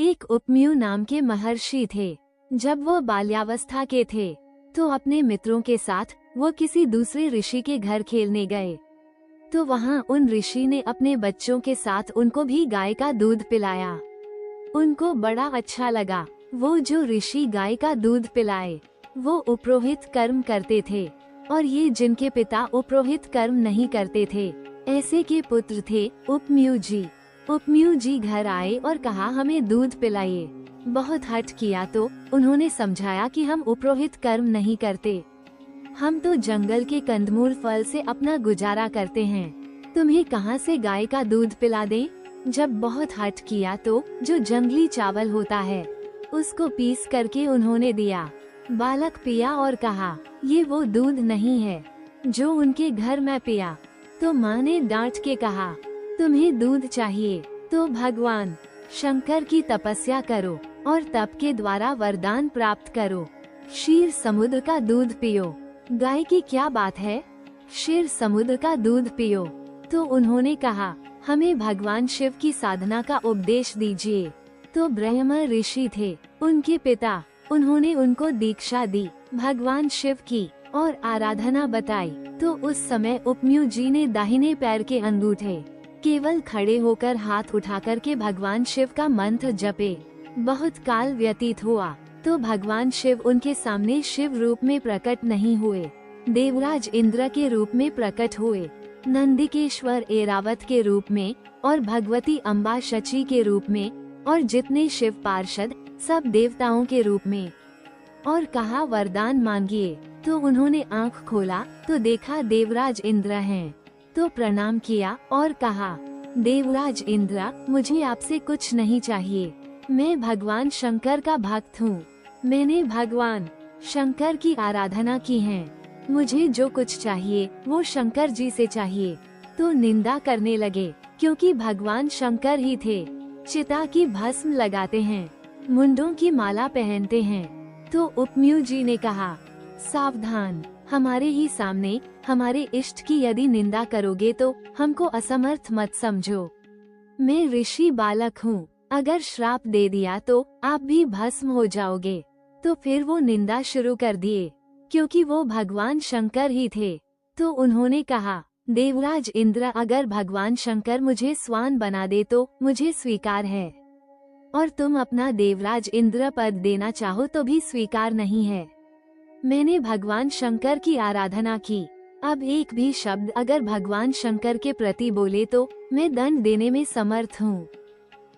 एक उपम्यू नाम के महर्षि थे। जब वो बाल्यावस्था के थे तो अपने मित्रों के साथ वो किसी दूसरे ऋषि के घर खेलने गए। तो वहाँ उन ऋषि ने अपने बच्चों के साथ उनको भी गाय का दूध पिलाया। उनको बड़ा अच्छा लगा। वो जो ऋषि गाय का दूध पिलाए वो उपरोहित कर्म करते थे, और ये जिनके पिता उपरोहित कर्म नहीं करते थे, ऐसे के पुत्र थे उपम्यू जी। उपम्यू जी घर आए और कहा हमें दूध पिलाइए। बहुत हठ किया तो उन्होंने समझाया कि हम उपरोहित कर्म नहीं करते, हम तो जंगल के कंदमूल फल से अपना गुजारा करते हैं, तुम्हें कहाँ से गाय का दूध पिला दें। जब बहुत हठ किया तो जो जंगली चावल होता है उसको पीस करके उन्होंने दिया। बालक पिया और कहा ये वो दूध नहीं है जो उनके घर में पिया। तो माँ ने डांट के कहा तुम्हें दूध चाहिए तो भगवान शंकर की तपस्या करो और तप के द्वारा वरदान प्राप्त करो। क्षीर समुद्र का दूध पियो। गाय की क्या बात है, क्षीर समुद्र का दूध पियो। तो उन्होंने कहा हमें भगवान शिव की साधना का उपदेश दीजिए। तो ब्रह्मा ऋषि थे उनके पिता, उन्होंने उनको दीक्षा दी भगवान शिव की और आराधना बताई। तो उस समय उपम्यू जी ने दाहिने पैर के अंगूठे केवल खड़े होकर हाथ उठाकर के भगवान शिव का मंत्र जपे। बहुत काल व्यतीत हुआ तो भगवान शिव उनके सामने शिव रूप में प्रकट नहीं हुए, देवराज इंद्र के रूप में प्रकट हुए, नंदिकेश्वर ऐरावत के रूप में और भगवती अम्बा शची के रूप में, और जितने शिव पार्षद सब देवताओं के रूप में, और कहा वरदान मांगिए। तो उन्होंने आंख खोला तो देखा देवराज इंद्र हैं। तो प्रणाम किया और कहा देवराज इंद्र मुझे आपसे कुछ नहीं चाहिए, मैं भगवान शंकर का भक्त हूँ, मैंने भगवान शंकर की आराधना की है, मुझे जो कुछ चाहिए वो शंकर जी से चाहिए। तो निंदा करने लगे क्योंकि भगवान शंकर ही थे। चिता की भस्म लगाते हैं, मुंडों की माला पहनते हैं। तो उपम्यू जी ने कहा सावधान, हमारे ही सामने हमारे इष्ट की यदि निंदा करोगे तो हमको असमर्थ मत समझो। मैं ऋषि बालक हूँ, अगर श्राप दे दिया तो आप भी भस्म हो जाओगे। तो फिर वो निंदा शुरू कर दिए क्योंकि वो भगवान शंकर ही थे। तो उन्होंने कहा देवराज इंद्र अगर भगवान शंकर मुझे स्वान बना दे तो मुझे स्वीकार है, और तुम अपना देवराज इंद्र पद देना चाहो तो भी स्वीकार नहीं है। मैंने भगवान शंकर की आराधना की, अब एक भी शब्द अगर भगवान शंकर के प्रति बोले तो मैं दंड देने में समर्थ हूँ।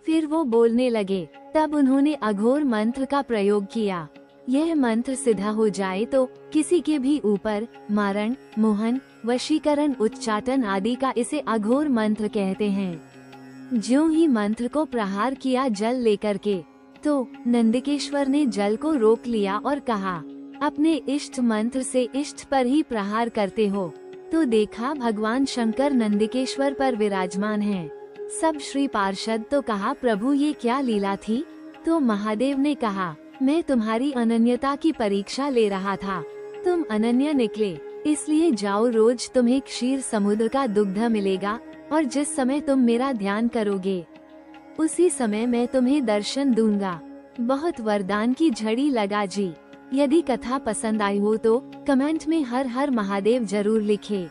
फिर वो बोलने लगे, तब उन्होंने अघोर मंत्र का प्रयोग किया। यह मंत्र सिद्ध हो जाए तो किसी के भी ऊपर मारण, मोहन, वशीकरण, उच्चाटन आदि का इसे अघोर मंत्र कहते हैं। ज्यों ही मंत्र को प्रहार किया जल लेकर के, तो नंदिकेश्वर ने जल को रोक लिया और कहा अपने इष्ट मंत्र से इष्ट पर ही प्रहार करते हो। तो देखा भगवान शंकर नंदिकेश्वर पर विराजमान हैं। सब श्री पार्षद तो कहा प्रभु ये क्या लीला थी। तो महादेव ने कहा मैं तुम्हारी अनन्यता की परीक्षा ले रहा था, तुम अनन्य निकले, इसलिए जाओ, रोज तुम्हें क्षीर समुद्र का दुग्ध मिलेगा, और जिस समय तुम मेरा ध्यान करोगे उसी समय मैं तुम्हें दर्शन दूंगा। बहुत वरदान की झड़ी लगा जी। यदि कथा पसंद आई हो तो कमेंट में हर हर महादेव जरूर लिखे।